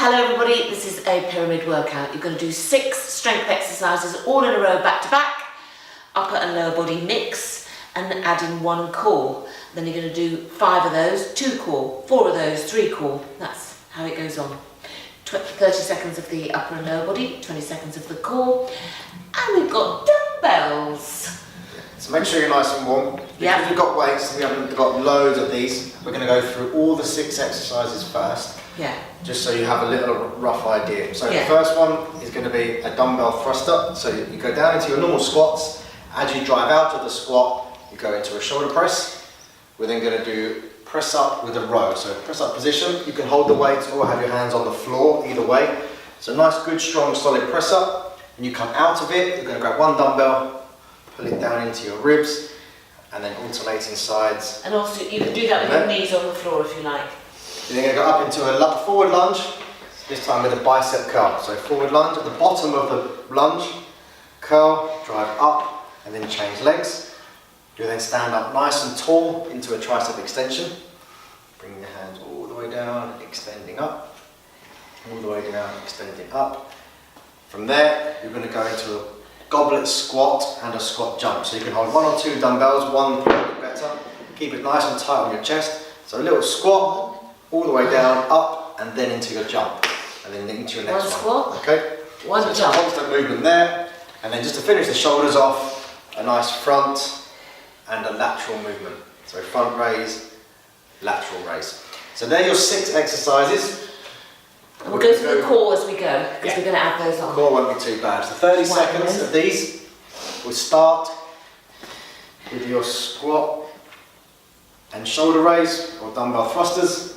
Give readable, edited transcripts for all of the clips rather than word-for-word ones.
Hello everybody, this is a pyramid workout. You're going to do 6 strength exercises all in a row back to back, upper and lower body mix, and add in 1 core. Then you're going to do 5 of those, 2 core, 4 of those, 3 core. That's how it goes on. 30 seconds of the upper and lower body, 20 seconds of the core, and we've got dumbbells. So make sure you're nice and warm. Because we've got weights, we haven't got loads of these. We're going to go through all the 6 exercises first. Yeah. Just so you have a little rough idea. So the first one is going to be a dumbbell thruster. So you go down into your normal squats. As you drive out of the squat, you go into a shoulder press. We're then going to do press up with a row. So press up position, you can hold the weights or have your hands on the floor, either way. So nice, good, strong, solid press up. And you come out of it, you're going to grab 1 dumbbell, pull it down into your ribs, and then alternating sides. And also you can do that with your knees on the floor if you like. You're going to go up into a forward lunge, this time with a bicep curl. So forward lunge, at the bottom of the lunge, curl, drive up, and then change legs. You then stand up nice and tall into a tricep extension. Bring your hands all the way down, extending up. All the way down, extending up. From there, you're going to go into a goblet squat and a squat jump. So you can hold 1 or 2 dumbbells, one probably better. Keep it nice and tight on your chest. So a little squat, all the way down, up, and then into your jump. And then into your next one. Squat. Okay? One so jump. Constant movement there. And then just to finish the shoulders off, a nice front and a lateral movement. So front raise, lateral raise. So they're your 6 exercises. And we'll go through the core as we go, because we're going to add those on. Core won't be too bad. So 30 seconds of these. We'll start with your squat and shoulder raise or dumbbell thrusters.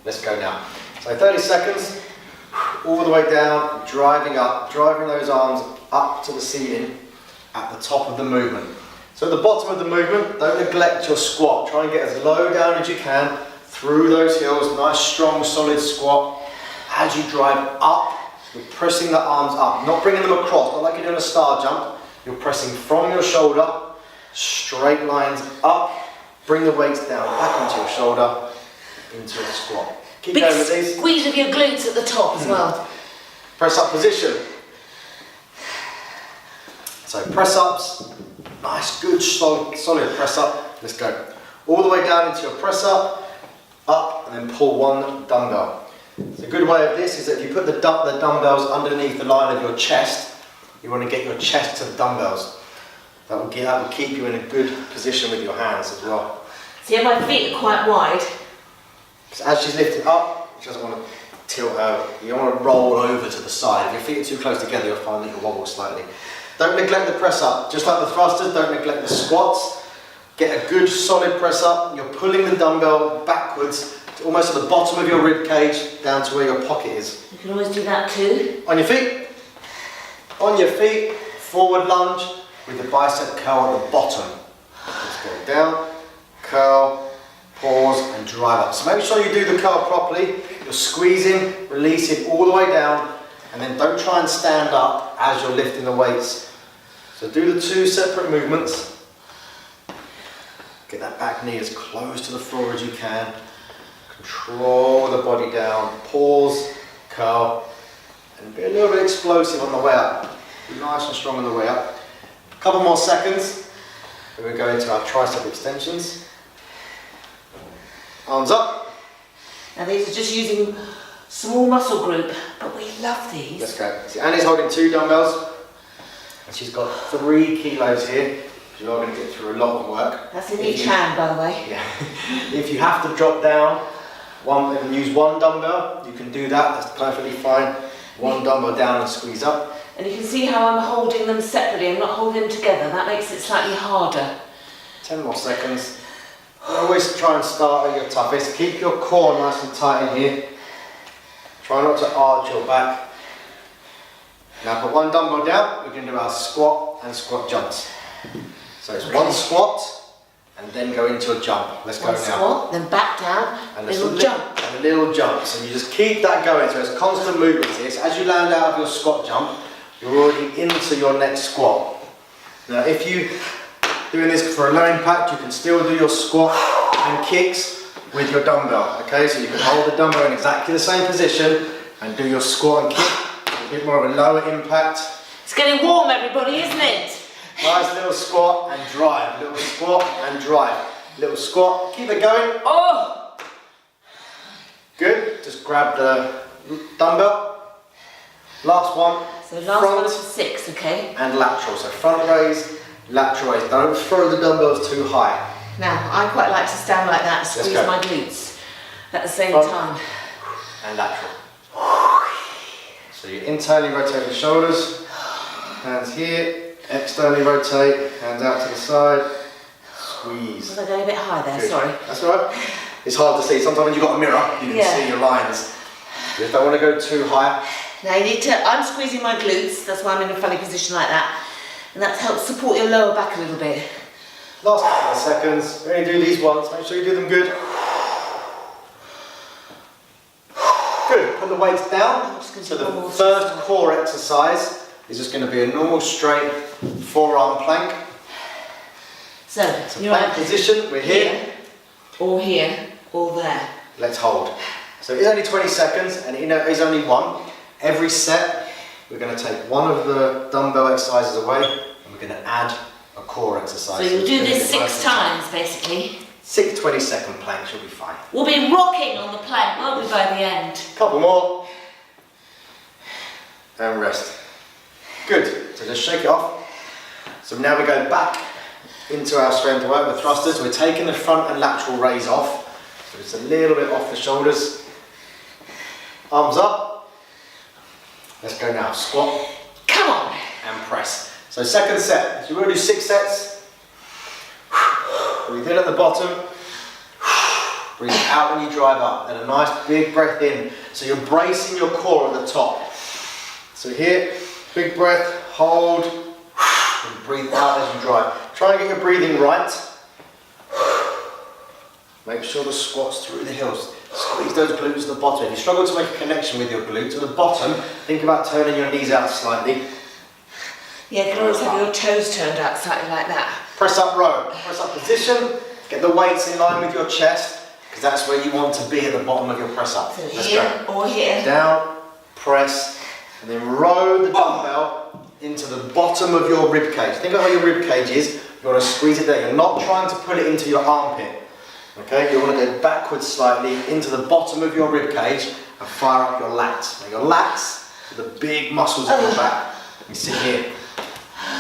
Let's go now. So 30 seconds, all the way down, driving up, driving those arms up to the ceiling at the top of the movement. So at the bottom of the movement, don't neglect your squat. Try and get as low down as you can through those heels. Nice, strong, solid squat. As you drive up, you're pressing the arms up, not bringing them across, not like you're doing a star jump. You're pressing from your shoulder, straight lines up, bring the weights down, back onto your shoulder, into a squat. Keep going with these. Squeeze of your glutes at the top as well. Press up position. So press ups, nice, good, solid press up. Let's go. All the way down into your press up, and then pull 1 dumbbell. So a good way of this is that if you put the dumbbells underneath the line of your chest, you want to get your chest to the dumbbells. That will keep you in a good position with your hands as well. See, my feet are quite wide. So as she's lifting up, she doesn't want to tilt her. You don't want to roll over to the side. If your feet are too close together, you'll find that you'll wobble slightly. Don't neglect the press up. Just like the thrusters, don't neglect the squats. Get a good solid press up. You're pulling the dumbbell backwards, to almost at the bottom of your rib cage, down to where your pocket is. You can always do that too. On your feet. On your feet, forward lunge with the bicep curl at the bottom. Let's go down, curl, pause and drive up. So make sure you do the curl properly. You're squeezing, releasing all the way down, and then don't try and stand up as you're lifting the weights. So do the 2 separate movements. Get that back knee as close to the floor as you can. Control the body down, pause, curl, and be a little bit explosive on the way up. Be nice and strong on the way up. A couple more seconds, and we go into our tricep extensions. Arms up. Now these are just using small muscle group, but we love these. Let's go. See, Annie's holding 2 dumbbells, and she's got 3 kilos here. You are going to get through a lot of work. That's in each hand, by the way. Yeah. If you have to drop down and use 1 dumbbell, you can do that. That's perfectly fine. 1 dumbbell down and squeeze up. And you can see how I'm holding them separately. I'm not holding them together. That makes it slightly harder. 10 more seconds. Always try and start at your toughest. Keep your core nice and tight in here. Try not to arch your back. Now put 1 dumbbell down. We're going to do our squat and squat jumps. So it's 1 squat and then go into a jump. Let's go now. Squat, then back down, and little jump. And a little jump. So you just keep that going. So it's constant movement here. So as you land out of your squat jump, you're already into your next squat. Now if you doing this for a low impact, you can still do your squat and kicks with your dumbbell. Okay, so you can hold the dumbbell in exactly the same position, and do your squat and kick. A bit more of a lower impact. It's getting warm, everybody, isn't it? Nice little squat and drive. Little squat and drive. Little squat. Keep it going. Oh! Good. Just grab the dumbbell. Last one. So last front one for 6, okay? and lateral. So front raise, lateral raise. Don't throw the dumbbells too high. Now, I quite like to stand like that and Let's squeeze go. my glutes at the same Front. time. And lateral. So you internally rotate the shoulders, hands here, externally rotate, hands out to the side, squeeze. Was I going a bit high there? Good. Sorry. That's all right. It's hard to see. Sometimes when you've got a mirror, you can see your lines. You just don't want to go too high. Now you need to, I'm squeezing my glutes, that's why I'm in a funny position like that. And that helps support your lower back a little bit. Last couple of seconds. We only do these once. Make sure you do them good. Good. Put the weights down. So the first core exercise is just going to be a normal straight forearm plank. So you're plank position. We're here. Or here, or there. Let's hold. So it's only 20 seconds, and it is only one. Every set, we're going to take one of the dumbbell exercises away, and we're going to add a core exercise. So you'll do this 6 times, basically. 6 20-second planks, you'll be fine. We'll be rocking on the plank, won't we, by the end? Couple more. And rest. Good. So just shake it off. So now we go back into our strength work with thrusters. We're taking the front and lateral raise off. So it's a little bit off the shoulders. Arms up. Let's go now. Squat. Come on. And press. So second set. So we're going to do 6 sets. Breathe in at the bottom. Breathe out when you drive up. And a nice big breath in. So you're bracing your core at the top. So here, big breath, hold, and breathe out as you drive. Try and get your breathing right. Make sure the squat's through the heels. Squeeze those glutes at the bottom. If you struggle to make a connection with your glutes at the bottom, think about turning your knees out slightly. Yeah, you can always have your toes turned out slightly like that. Press up row. Press up position. Get the weights in line with your chest, because that's where you want to be at the bottom of your press up. So Let's here go. or here. Down, press, and then row the dumbbell into the bottom of your rib cage. Think about how your rib cage is. You want to squeeze it there. You're not trying to pull it into your armpit. Okay, you want to go backwards slightly into the bottom of your rib cage and fire up your lats. Now your lats are the big muscles of your back. You sit here.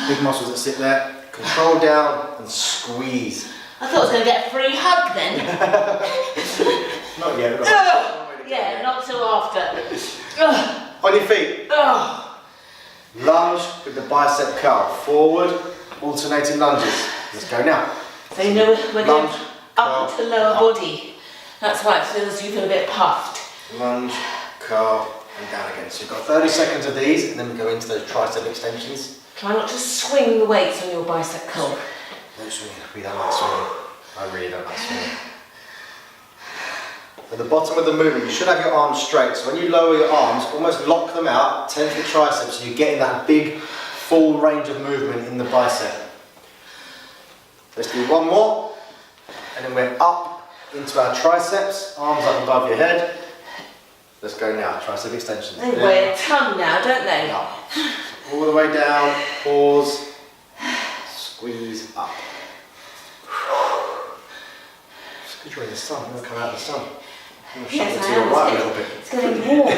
Big muscles that sit there. Control down and squeeze. I thought I was going to get a free hug then. Not yet. Yeah, not till after. On your feet. Lunge with the bicep curl. Forward, alternating lunges. Let's go now. So you know we're going Lunge, up to the lower body. That's why it feels you feel a bit puffed. Lunge, curl, and down again. So you've got 30 seconds of these, and then we go into those tricep extensions. Try not to swing the weights on your bicep curl. Don't swing. We don't like swinging. I really don't like swinging. At the bottom of the movement, you should have your arms straight. So when you lower your arms, almost lock them out, tense the triceps, so you're getting that big, full range of movement in the bicep. Let's do one more, and then we're up into our triceps, arms up above your head. Let's go now, tricep extensions. They weigh a ton now, don't they? Up. All the way down, pause, squeeze up. It's good you're in the sun, you're going to come out of the sun. Yes, to your right a little bit. It's getting warm.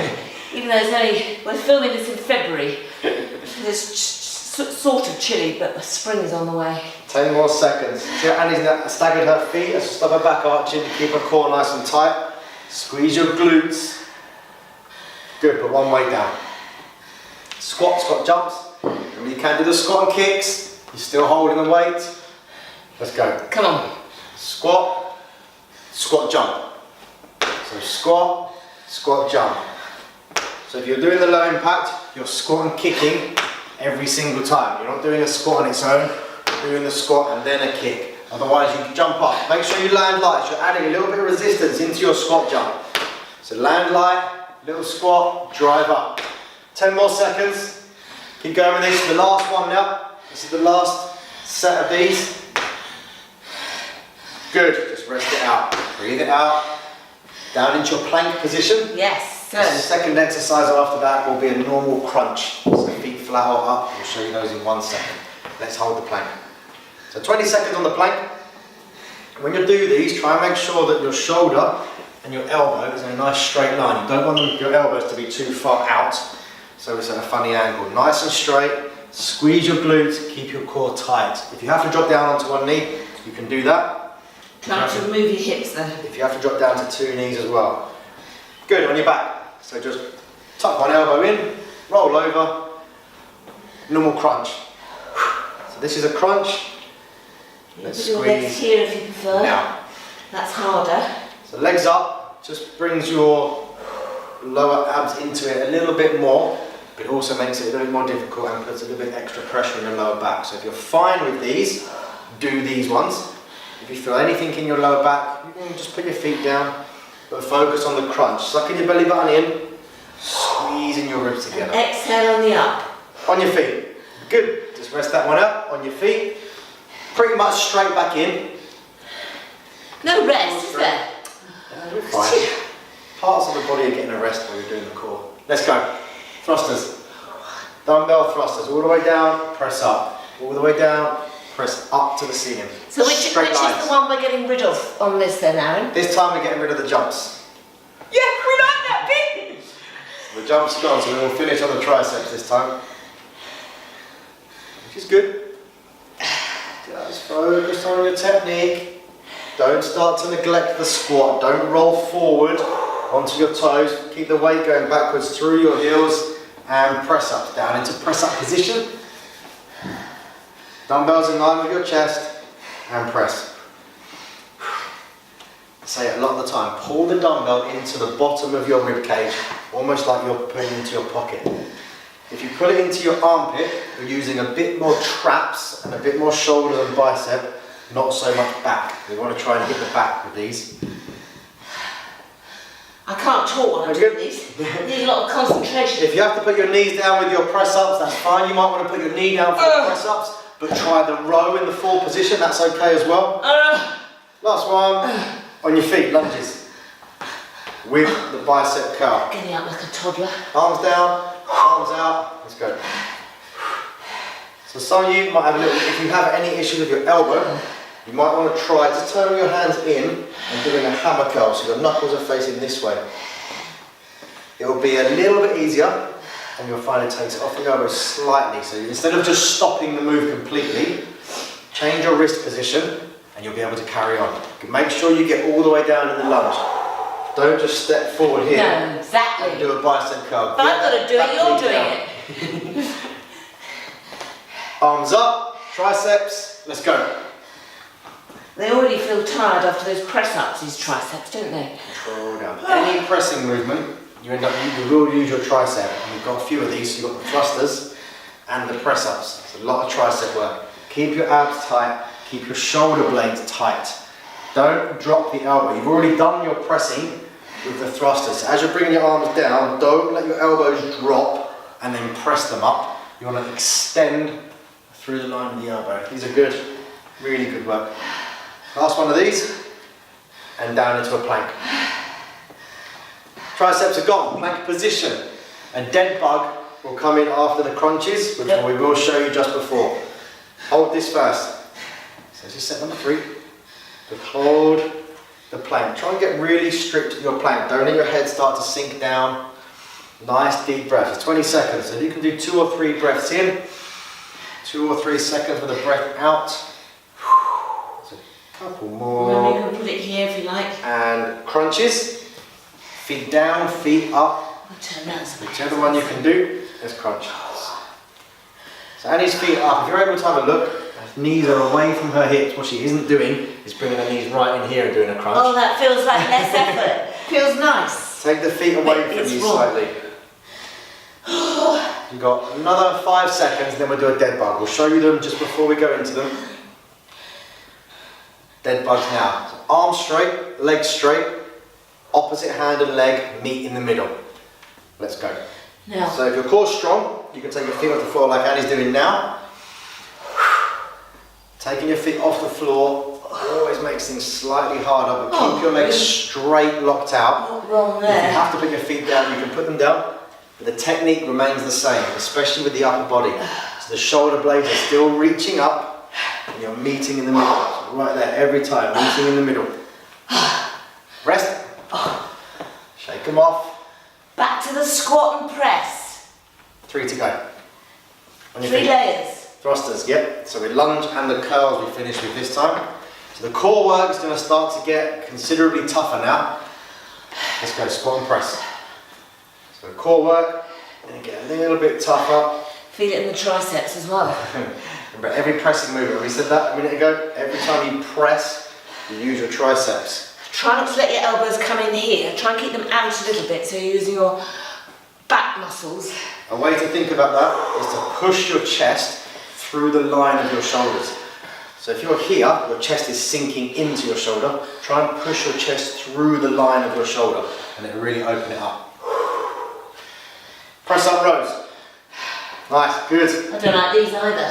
Even though it's only, we're filming this in February. It's sort of chilly, but the spring is on the way. 10 more seconds. See how Annie's staggered her feet as she stop her back arching to keep her core nice and tight. Squeeze your glutes. Good, put one weight down. Squat jumps. Remember you can do the squat and kicks. You're still holding the weight. Let's go. Come on. Squat, squat jump. So squat, jump. So if you're doing the low impact, you're squat and kicking every single time. You're not doing a squat on its own, you're doing the squat and then a kick. Otherwise you can jump up. Make sure you land light, so you're adding a little bit of resistance into your squat jump. So land light, little squat, drive up. 10 more seconds. Keep going with this. The last one now. This is the last set of these. Good, just rest it out. Breathe it out. Down into your plank position. Yes. So, the second exercise after that will be a normal crunch. So feet flat or up, we'll show you those in 1 second. Let's hold the plank. So 20 seconds on the plank. When you do these, try and make sure that your shoulder and your elbow is in a nice straight line. You don't want your elbows to be too far out, so it's at a funny angle. Nice and straight, squeeze your glutes, keep your core tight. If you have to drop down onto one knee, you can do that. try to remove your hips then. If you have to drop down to 2 knees as well. Good, on your back. So just tuck one elbow in, roll over, normal crunch. So this is a crunch. Let's Put your legs squeeze here if you prefer. now. That's harder. So legs up, just brings your lower abs into it a little bit more, but also makes it a little bit more difficult and puts a little bit extra pressure on your lower back. So if you're fine with these, do these ones. If you feel anything in your lower back, you can just put your feet down, but focus on the crunch. Sucking your belly button in, squeezing your ribs together. And exhale on the up. On your feet. Good. Just rest that one up on your feet. Pretty much straight back in. No rest, is there? We're fine. Parts of the body are getting a rest while you're doing the core. Let's go. Thrusters. Dumbbell thrusters. All the way down, press up. All the way down, press up to the ceiling. So which is the one we're getting rid of on this then, Aaron? This time we're getting rid of the jumps. Yeah, we like that bit! The jumps gone, so we'll finish on the triceps this time. Which is good. Just focus on your technique. Don't start to neglect the squat. Don't roll forward onto your toes. Keep the weight going backwards through your heels and press up. Down into press up position. Dumbbells in line with your chest and press. I say it a lot of the time. Pull the dumbbell into the bottom of your rib cage, almost like you're putting it into your pocket. If you pull it into your armpit, you're using a bit more traps and a bit more shoulders and bicep, not so much back. We want to try and hit the back with these. I can't talk while I'm doing these. I need a lot of concentration. If you have to put your knees down with your press-ups, that's fine. You might want to put your knee down for the press-ups, but try the row in the full position, that's okay as well. Last one, on your feet, lunges. With the bicep curl. Getting up like a toddler. Arms down, arms out, let's go. So some of you might have a little, if you have any issues with your elbow, you might want to try just turning your hands in and doing a hammer curl, so your knuckles are facing this way. It will be a little bit easier, and you'll find it takes it off the elbow slightly. So instead of just stopping the move completely, change your wrist position, and you'll be able to carry on. Make sure you get all the way down in the lunge. Don't just step forward here. No, exactly. And do a bicep curl. If I've got to do it, you're doing it. Arms up, triceps, let's go. They already feel tired after those press-ups, these triceps, don't they? Control down. Any pressing movement, you will use your tricep. And we've got a few of these, so you've got the thrusters and the press-ups. It's a lot of tricep work. Keep your abs tight, keep your shoulder blades tight. Don't drop the elbow. You've already done your pressing with the thrusters. So as you're bringing your arms down, don't let your elbows drop and then press them up. You want to extend through the line of the elbow. These are good, really good work. Last one of these, and down into a plank. Triceps are gone, plank position. A dead bug will come in after the crunches, which we will show you just before. Hold this first. So this is set number 3. Just hold the plank. Try and get really strict with your plank. Don't let your head start to sink down. Nice deep breaths. It's 20 seconds. So you can do 2 or 3 breaths in, 2 or 3 seconds with a breath out. So a couple more. Remember, you can put it here if you like. And crunches. Feet down, feet up. I'll turn around. Whichever one you can do, let's crunch. So Annie's feet up. If you're able to have a look, her knees are away from her hips. What she isn't doing is bringing her knees right in here and doing a crunch. Oh, that feels like less effort. Feels nice. Take the feet away from you slightly. You've got another 5 seconds, then we'll do a dead bug. We'll show you them just before we go into them. Dead bugs now. So arms straight, legs straight, opposite hand and leg meet in the middle. Let's go. Now. So if your core's strong, you can take your feet off the floor like Annie's doing now. Taking your feet off the floor, always makes things slightly harder, but keep your legs straight, locked out. Not wrong If there. you have to put your feet down, you can put them down, but the technique remains the same, especially with the upper body. So the shoulder blades are still reaching up, and you're meeting in the middle. So right there, every time, meeting in the middle. Rest. Shake them off. Back to the squat and press. 3 to go. On your 3 feet. layers. Thrusters, yep. So we lunge and the curls we finish with this time. So the core work is going to start to get considerably tougher now. Let's go, squat and press. So the core work, and get a little bit tougher. Feel it in the triceps as well. Remember, every pressing movement, we said that a minute ago, every time you press, you use your triceps. Try not to let your elbows come in here. Try and keep them out a little bit so you're using your back muscles. A way to think about that is to push your chest through the line of your shoulders. So if you're here, your chest is sinking into your shoulder. Try and push your chest through the line of your shoulder and it'll really open it up. Press up rows. Nice, good. I don't like these either.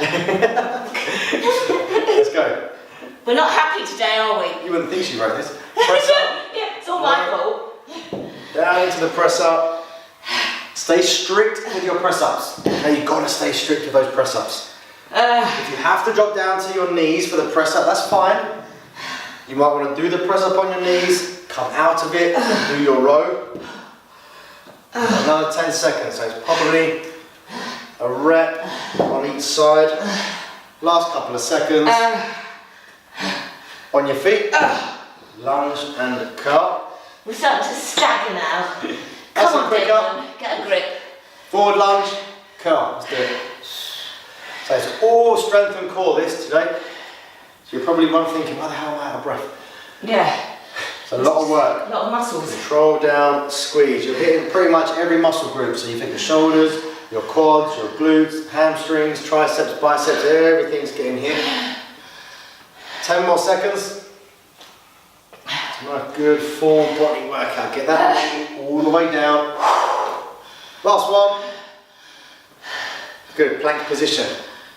Let's go. We're not happy today, are we? You wouldn't think she wrote this. Press up. Yeah, it's all my fault. Down into the press up. Stay strict with your press ups. Now you've got to stay strict with those press ups. If you have to drop down to your knees for the press up, that's fine. You might want to do the press up on your knees, come out of it, and do your row. Another 10 seconds, so it's probably a rep on each side. Last couple of seconds. On your feet, lunge and curl. We're starting to stagger now. That's Come a on, quick up. Damon, get a grip. Forward lunge, curl. Let's do it. So it's all strength and core this today. So you're probably one thinking, why the hell am I out of breath? Yeah. It's a lot of work. A lot of muscles. Control down, squeeze. You're hitting pretty much every muscle group. So you hit your shoulders, your quads, your glutes, hamstrings, triceps, biceps, everything's getting hit. 10 more seconds. It's a nice good full body workout. Get that knee all the way down. Last one. Good, plank position.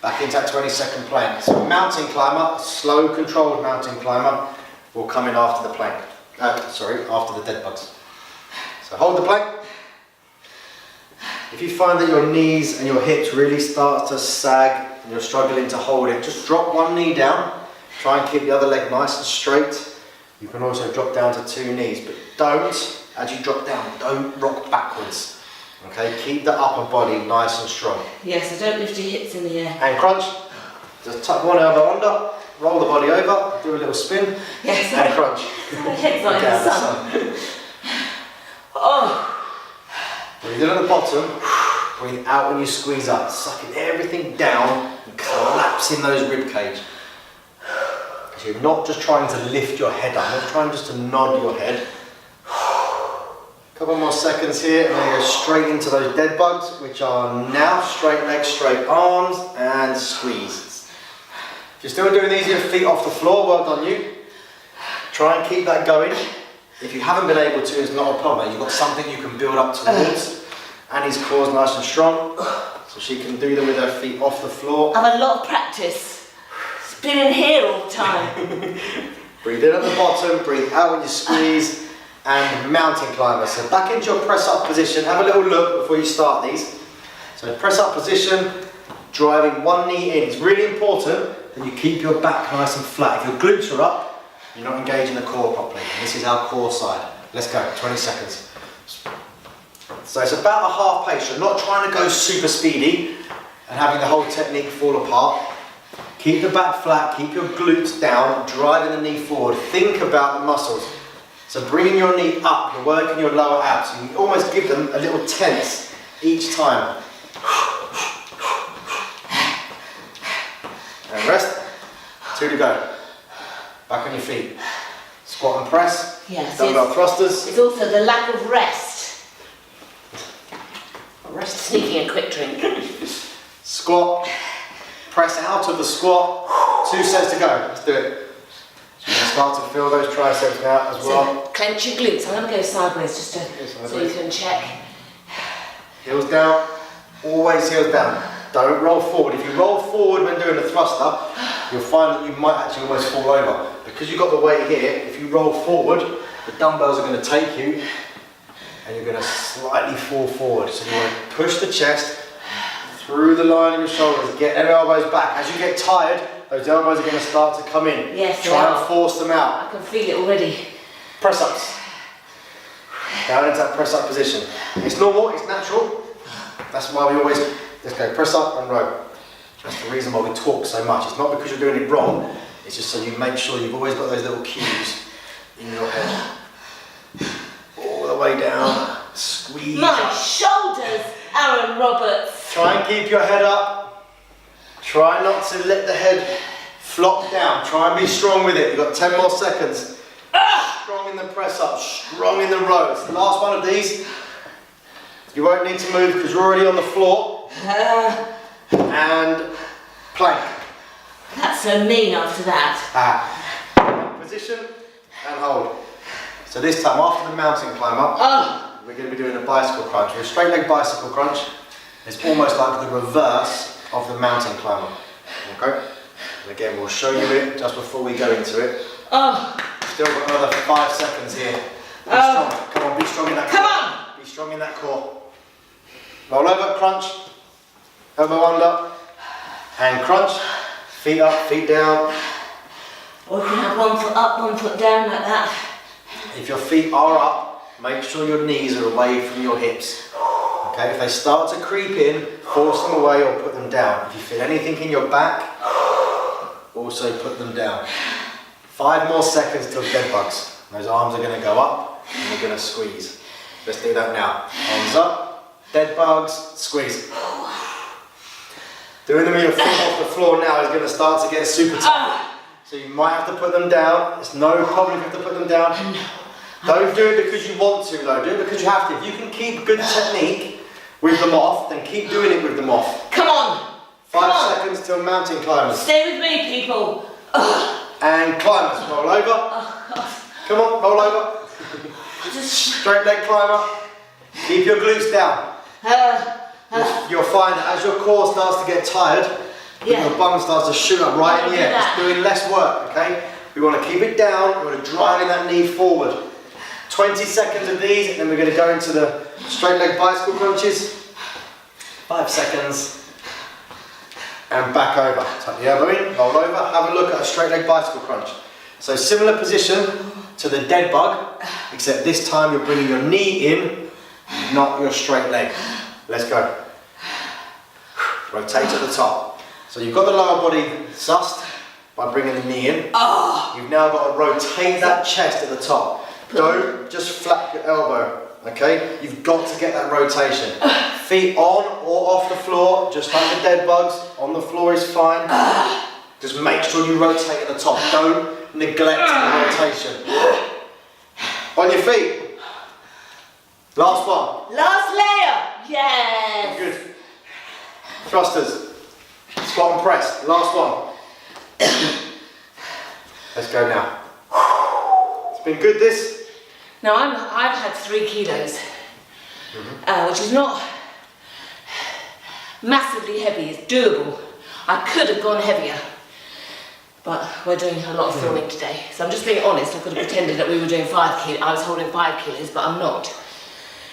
Back into that 20-second plank. So mountain climber, slow controlled mountain climber will come in after the plank. After the dead bugs. So hold the plank. If you find that your knees and your hips really start to sag and you're struggling to hold it, just drop one knee down. Try and keep the other leg nice and straight. You can also drop down to 2 knees, but don't, as you drop down, don't rock backwards. Okay, keep the upper body nice and strong. Yes, so don't lift your hips in the air. And crunch. Just tuck one elbow under, roll the body over, do a little spin, Yes. and crunch. My head's not in the sun. Oh. Breathe in at the bottom, breathe out when you squeeze up, sucking everything down and collapsing those rib cage. So you're not just trying to lift your head up, you're trying just to nod your head. Couple more seconds here, and then go straight into those dead bugs, which are now straight legs, straight arms, and squeeze. If you're still doing these, your feet off the floor, well done you. Try and keep that going. If you haven't been able to, it's not a problem. You've got something you can build up towards. Annie's core's nice and strong, so she can do them with her feet off the floor. I've had a lot of practice. Spinning here all the time. Breathe in at the bottom, breathe out when you squeeze. And mountain climber. So back into your press up position. Have a little look before you start these. So press up position, driving one knee in. It's really important that you keep your back nice and flat. If your glutes are up, you're not engaging the core properly. And this is our core side. Let's go, 20 seconds. So it's about a half pace. You're not trying to go super speedy and having the whole technique fall apart. Keep the back flat, keep your glutes down, driving the knee forward. Think about the muscles. So bringing your knee up, you're working your lower abs. So you almost give them a little tense each time. And rest. 2 to go. Back on your feet. Squat and press. Yes. Dumbbell thrusters. It's also the lack of rest. Rest sneaking a quick drink. Squat. Press out of the squat. 2 sets to go. Let's do it. So you can start to feel those triceps now as well. So clench your glutes. I'm going to go sideways just to, so you can check. Heels down. Always heels down. Don't roll forward. If you roll forward when doing a thruster, you'll find that you might actually almost fall over because you've got the weight here, if you roll forward, the dumbbells are going to take you and you're going to slightly fall forward. So you want to push the chest through the line of your shoulders, get them elbows back. As you get tired, those elbows are going to start to come in. Yes, try and force them out. I can feel it already. Press ups. Down into that press up position. It's normal, it's natural. That's why we always, let's go press up and row. That's the reason why we talk so much. It's not because you're doing it wrong, it's just so you make sure you've always got those little cues in your head. All the way down, squeeze. My shoulders, Aaron Roberts. Try and keep your head up. Try not to let the head flop down. Try and be strong with it. You've got 10 more seconds. Strong in the press up, strong in the row. It's the last one of these. You won't need to move because you're already on the floor. And plank. That's so mean after that. Position and hold. So this time, after the mountain climb up, we're going to be doing a bicycle crunch. Or a straight leg bicycle crunch. It's almost like the reverse of the mountain climber. Okay? And again, we'll show you it just before we go into it. Still got another 5 seconds here. Be strong. Come on, be strong in that core. Come on! Be strong in that core. Roll over, crunch. Elbow under. And crunch. Feet up, feet down. Or you can have one foot up, one foot down like that. If your feet are up, make sure your knees are away from your hips. Okay, if they start to creep in, force them away or put them down. If you feel anything in your back, also put them down. 5 more seconds till dead bugs. Those arms are going to go up and you're going to squeeze. Let's do that now. Arms up, dead bugs, squeeze. Doing them with your feet off the floor now is going to start to get super tight. So you might have to put them down. It's no problem if you have to put them down. Don't do it because you want to though, do it because you have to. If you can keep good technique with them off, then keep doing it with them off. Come on! 5 seconds till mountain climbers. Stay with me, people. And climbers, roll over. Come on, roll over. Straight leg climber. Keep your glutes down. You'll find that as your core starts to get tired, your bum starts to shoot up right in the air. It's doing less work, okay? We want to keep it down, we want to drive in that knee forward. 20 seconds of these, and then we're going to go into the straight leg bicycle crunches. 5 seconds. And back over. Tuck the elbow in, roll over, have a look at a straight leg bicycle crunch. So similar position to the dead bug, except this time you're bringing your knee in, not your straight leg. Let's go. Rotate at the top. So you've got the lower body sussed by bringing the knee in. You've now got to rotate that chest at the top. Don't just flap your elbow, okay? You've got to get that rotation. Feet on or off the floor, just like the dead bugs. On the floor is fine. Just make sure you rotate at the top. Don't neglect the rotation. On your feet. Last one. Last layer. Yes. Good. Thrusters. Squat and press. Last one. Let's go now. It's been good this. Now I've had 3 kilos, which is not massively heavy. It's doable. I could have gone heavier, but we're doing a lot of filming today. So I'm just being honest. I could have pretended that we were doing 5 kilos. I was holding 5 kilos, but I'm not.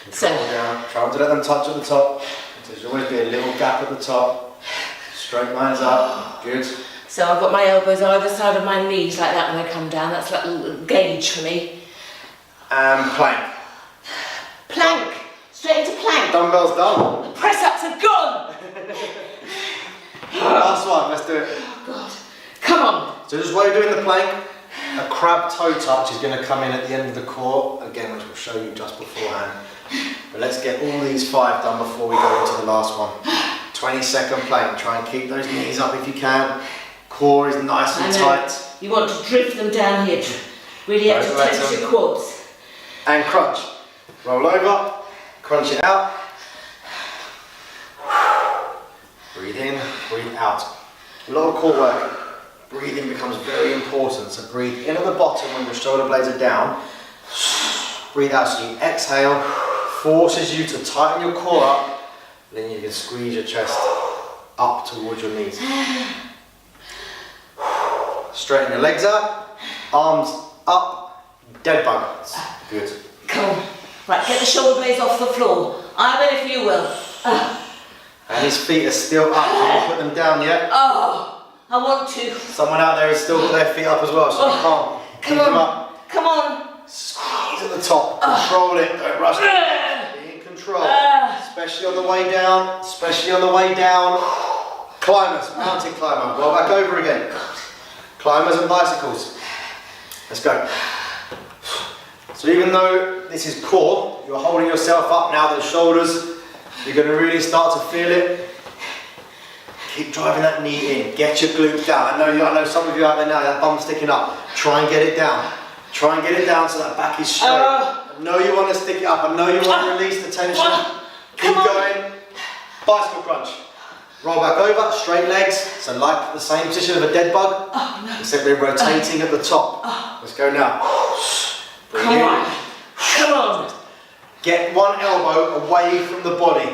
Control down. Try not to let them touch at the top. There's always be a little gap at the top. Straight lines up. Good. So I've got my elbows either side of my knees like that when I come down. That's like a little gauge for me. And plank. Plank. Straight into plank. Dumbbells done. Press ups are gone. Last one. Let's do it. Oh God. Come on. So just while you're doing the plank, a crab toe touch is going to come in at the end of the core. Again, which we'll show you just beforehand. But let's get all these 5 done before we go into the last one. 20-second plank. Try and keep those knees up if you can. Core is nice and tight. You want to drift them down here. Really have to tense your quads. And crunch. Roll over. Crunch it out. Breathe in, breathe out. A lot of core work. Breathing becomes very important. So breathe in at the bottom when your shoulder blades are down. Breathe out so you exhale. Forces you to tighten your core up. Then you can squeeze your chest up towards your knees. Straighten your legs out. Arms up, dead bug. Good. Come on. Right, get the shoulder blades off the floor. I'm ready for you, Will. And his feet are still up. Haven't put them down yet. Oh, I want to. Someone out there has still got their feet up as well, so you can't. Keep them up. Come on. Squeeze at the top. Control it. Don't rush it. Be in control. Especially on the way down. Especially on the way down. Climbers. Mountain climber. Roll back over again. Climbers and bicycles. Let's go. So even though this is core, you're holding yourself up now, the shoulders, you're going to really start to feel it. Keep driving that knee in, get your glutes down. I know some of you out there now, that bum's sticking up. Try and get it down. Try and get it down so that back is straight. I know you want to stick it up, I know you want to release the tension. Keep going. Bicycle crunch. Roll back over, straight legs. So like the same position of a dead bug, except we're rotating at the top. Let's go now. Come on. Come on. Get one elbow away from the body.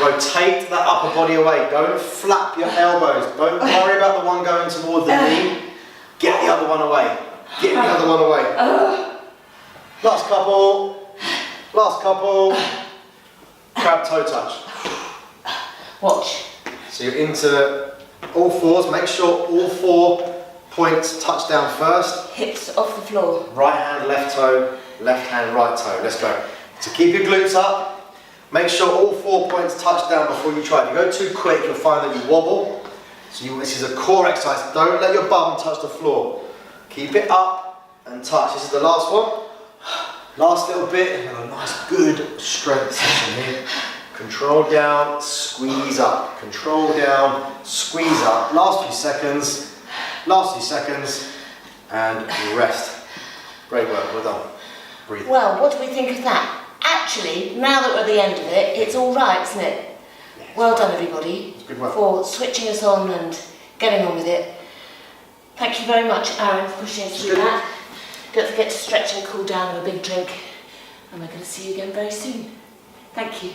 Rotate that upper body away. Don't flap your elbows. Don't worry about the one going towards the knee. Get the other one away. Get the other one away. Last couple. Last couple. Crab toe touch. Watch. So you're into all fours. Make sure all 4 points touch down first. Hips off the floor. Right hand, left toe. Left hand, right toe. Let's go. So keep your glutes up. Make sure all 4 points touch down before you try. If you go too quick, you'll find that you wobble. So this is a core exercise. Don't let your bum touch the floor. Keep it up and touch. This is the last one. Last little bit. And a nice, good strength session here. Control down, squeeze up. Control down, squeeze up. Last few seconds. Last few seconds. And rest. Great work. Well done. Breathe. Well, what do we think of that? Actually, now that we're at the end of it, it's all right, isn't it? Yes. Well done, everybody, Good work. for switching us on and getting on with it. Thank you very much, Aaron, for pushing us through that. Don't forget to stretch and cool down with a big drink. And we're going to see you again very soon. Thank you.